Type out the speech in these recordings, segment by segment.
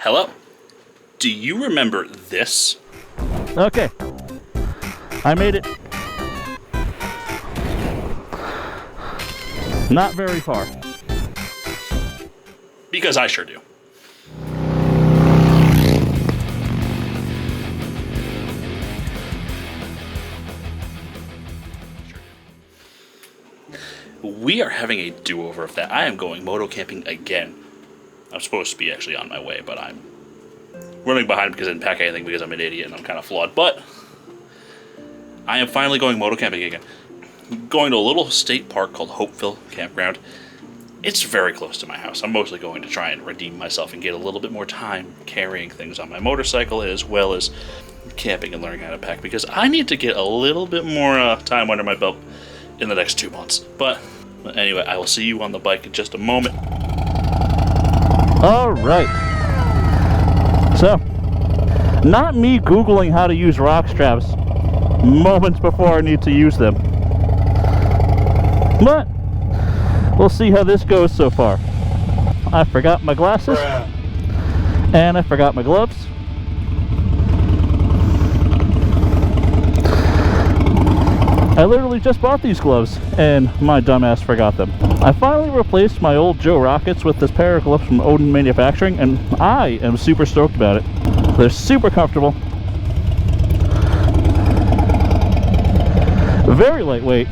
Hello? Do you remember this? Okay. I made it. Not very far. Because I sure do. We are having a do-over of that. I am going moto camping again. I'm supposed to be actually on my way, but I'm running behind because I didn't pack anything because I'm an idiot and I'm kind of flawed. But I am finally going moto camping again. Going to a little state park called Hopeville Campground. It's very close to my house. I'm mostly going to try and redeem myself and get a little bit more time carrying things on my motorcycle as well as camping and learning how to pack because I need to get a little bit more time under my belt in the next 2 months. But anyway, I will see you on the bike in just a moment. All right. So, not me Googling how to use rock straps moments before I need to use them. But we'll see how this goes so far. I forgot my glasses. And I forgot my gloves. I literally just bought these gloves, and my dumbass forgot them. I finally replaced my old Joe Rockets with this pair of gloves from Odin Manufacturing, and I am super stoked about it. They're super comfortable. Very lightweight.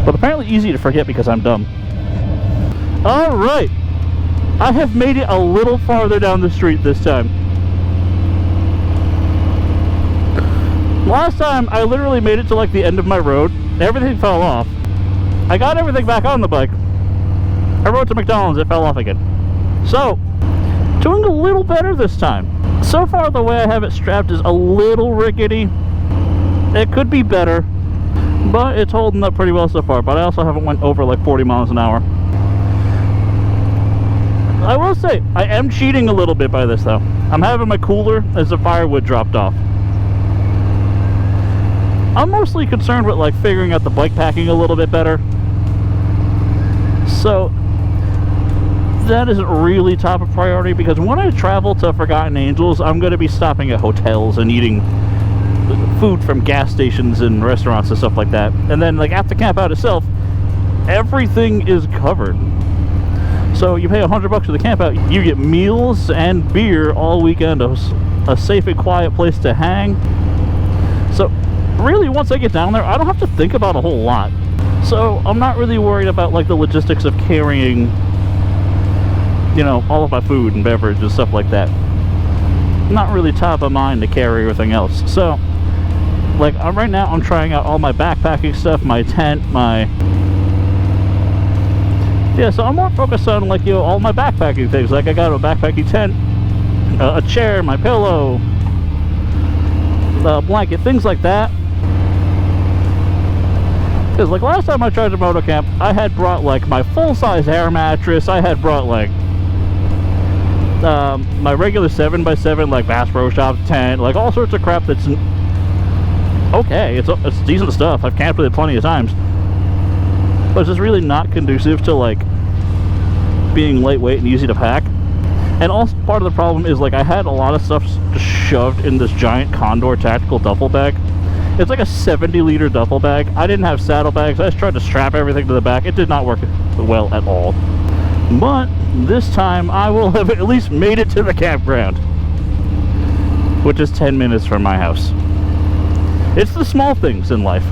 But apparently easy to forget because I'm dumb. Alright! I have made it a little farther down the street this time. Last time, I literally made it to like the end of my road. Everything fell off. I got everything back on the bike. I rode to McDonald's, it fell off again. So, doing a little better this time. So far, the way I have it strapped is a little rickety. It could be better, but it's holding up pretty well so far. But I also haven't went over like 40 miles an hour. I will say, I am cheating a little bit by this though. I'm having my cooler as the firewood dropped off. I'm mostly concerned with like figuring out the bike packing a little bit better. So that isn't really top of priority because when I travel to Forgotten Angels, I'm going to be stopping at hotels and eating food from gas stations and restaurants and stuff like that. And then like at the camp out itself, everything is covered. So you pay $100 for the camp out, you get meals and beer all weekend, a safe and quiet place to hang. So really, once I get down there, I don't have to think about a whole lot. So I'm not really worried about like the logistics of carrying, you know, all of my food and beverage and stuff like that. Not really top of mind to carry everything else. So like right now I'm trying out all my backpacking stuff, my tent, so I'm more focused on like, you know, all my backpacking things. Like I got a backpacking tent, a chair, my pillow, a blanket, things like that. Because like last time I tried to moto camp, I had brought like my full-size air mattress. I had brought like my regular 7x7 like Bass Pro Shop tent, like all sorts of crap that's okay. It's decent stuff. I've camped with it plenty of times, but it's just really not conducive to like being lightweight and easy to pack. And also part of the problem is like I had a lot of stuff just shoved in this giant Condor tactical duffel bag. It's like a 70-liter duffel bag. I didn't have saddlebags. I just tried to strap everything to the back. It did not work well at all. But this time I will have at least made it to the campground, which is 10 minutes from my house. It's the small things in life.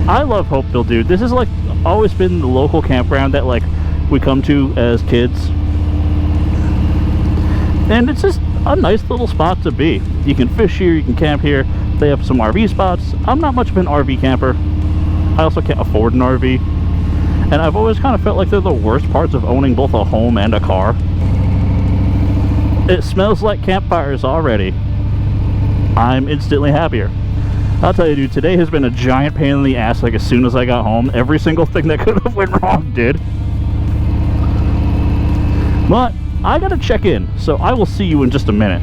I love Hopeville, dude. This is like always been the local campground that like we come to as kids. And it's just a nice little spot to be. You can fish here, you can camp here. They have some RV spots. I'm not much of an RV camper. I also can't afford an RV. And I've always kind of felt like they're the worst parts of owning both a home and a car. It smells like campfires already. I'm instantly happier. I'll tell you, dude, today has been a giant pain in the ass. Like as soon as I got home, every single thing that could have went wrong did. But I gotta check in, so I will see you in just a minute.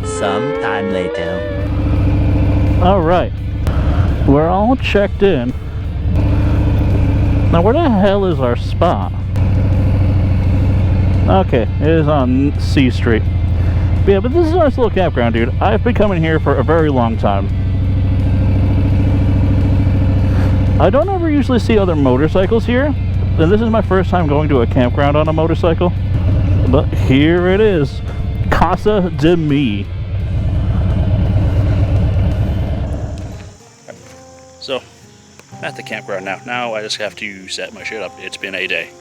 Sometime later. Alright, we're all checked in. Now where the hell is our spot? Okay, it is on C Street. But yeah, but this is a nice little campground, dude. I've been coming here for a very long time. I don't ever usually see other motorcycles here, and this is my first time going to a campground on a motorcycle. But here it is, Casa de Mi. So, I'm at the campground now. Now I just have to set my shit up. It's been a day.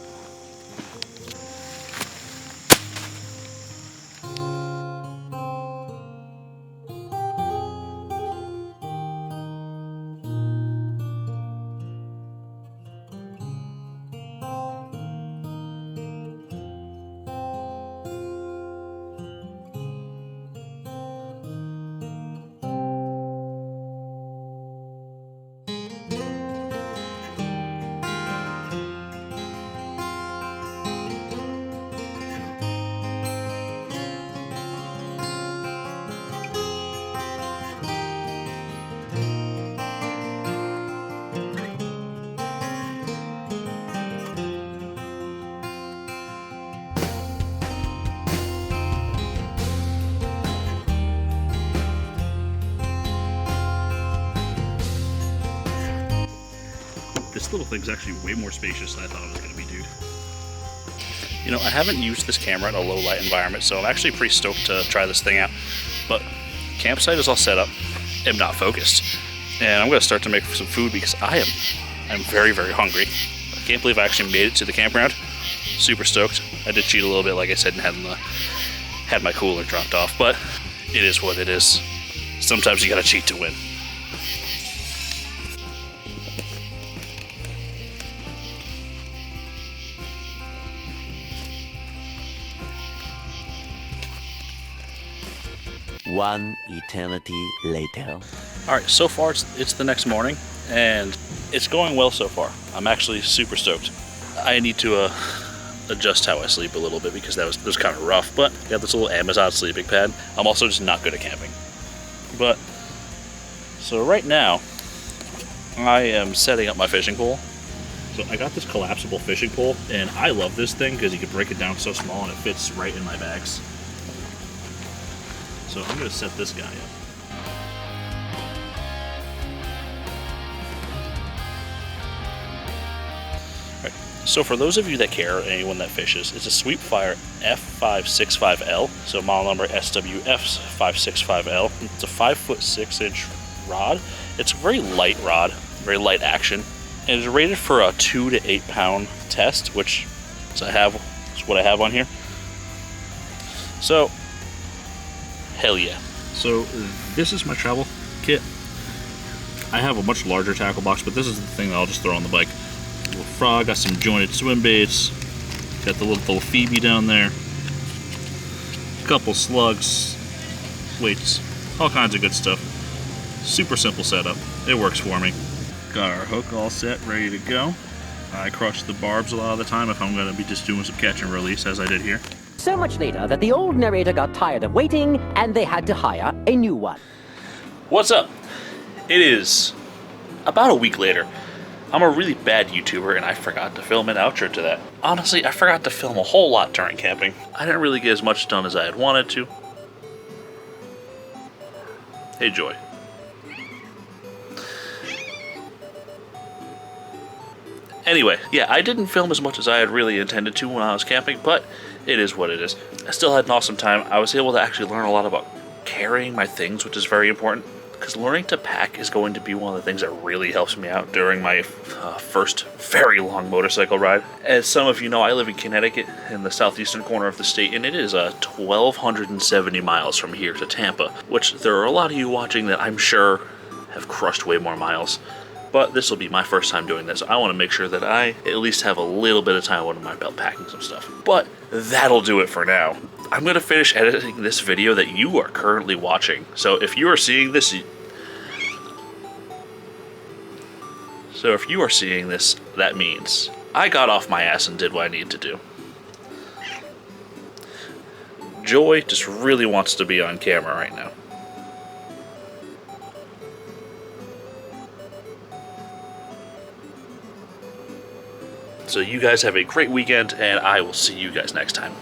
This little thing's actually way more spacious than I thought it was going to be, dude. You know, I haven't used this camera in a low light environment, so I'm actually pretty stoked to try this thing out. But campsite is all set up. I'm not focused. And I'm going to start to make some food because I'm very, very hungry. I can't believe I actually made it to the campground. Super stoked. I did cheat a little bit, like I said, and had my cooler dropped off, but it is what it is. Sometimes you got to cheat to win. One eternity later. Alright, so far it's the next morning, and it's going well so far. I'm actually super stoked. I need to adjust how I sleep a little bit because that was kind of rough, but I got this little Amazon sleeping pad. I'm also just not good at camping. But, so right now, I am setting up my fishing pole. So I got this collapsible fishing pole, and I love this thing because you can break it down so small and it fits right in my bags. So I'm going to set this guy up. Alright, so for those of you that care, anyone that fishes, it's a Sweepfire F565L, so model number SWF565L. It's a 5'6" rod. It's a very light rod, very light action, and it's rated for a 2 to 8 pound test, which is what I have on here. So, hell yeah. So this is my travel kit. I have a much larger tackle box, but this is the thing that I'll just throw on the bike. A little frog, got some jointed swim baits, got the little Phoebe down there, a couple slugs, weights, all kinds of good stuff. Super simple setup. It works for me. Got our hook all set, ready to go. I crush the barbs a lot of the time if I'm going to be just doing some catch and release, as I did here. So much later that the old narrator got tired of waiting and they had to hire a new one. What's up? It is about a week later. I'm a really bad YouTuber and I forgot to film an outro to that. Honestly, I forgot to film a whole lot during camping. I didn't really get as much done as I had wanted to. Hey, Joy. Anyway, yeah, I didn't film as much as I had really intended to when I was camping, but it is what it is. I still had an awesome time. I was able to actually learn a lot about carrying my things, which is very important, because learning to pack is going to be one of the things that really helps me out during my first very long motorcycle ride. As some of you know, I live in Connecticut, in the southeastern corner of the state, and it is 1,270 miles from here to Tampa, which there are a lot of you watching that I'm sure have crushed way more miles. But this will be my first time doing this. I want to make sure that I at least have a little bit of time under my belt packing some stuff. But that'll do it for now. I'm going to finish editing this video that you are currently watching. So if you are seeing this, that means I got off my ass and did what I needed to do. Joy just really wants to be on camera right now. So you guys have a great weekend, and I will see you guys next time.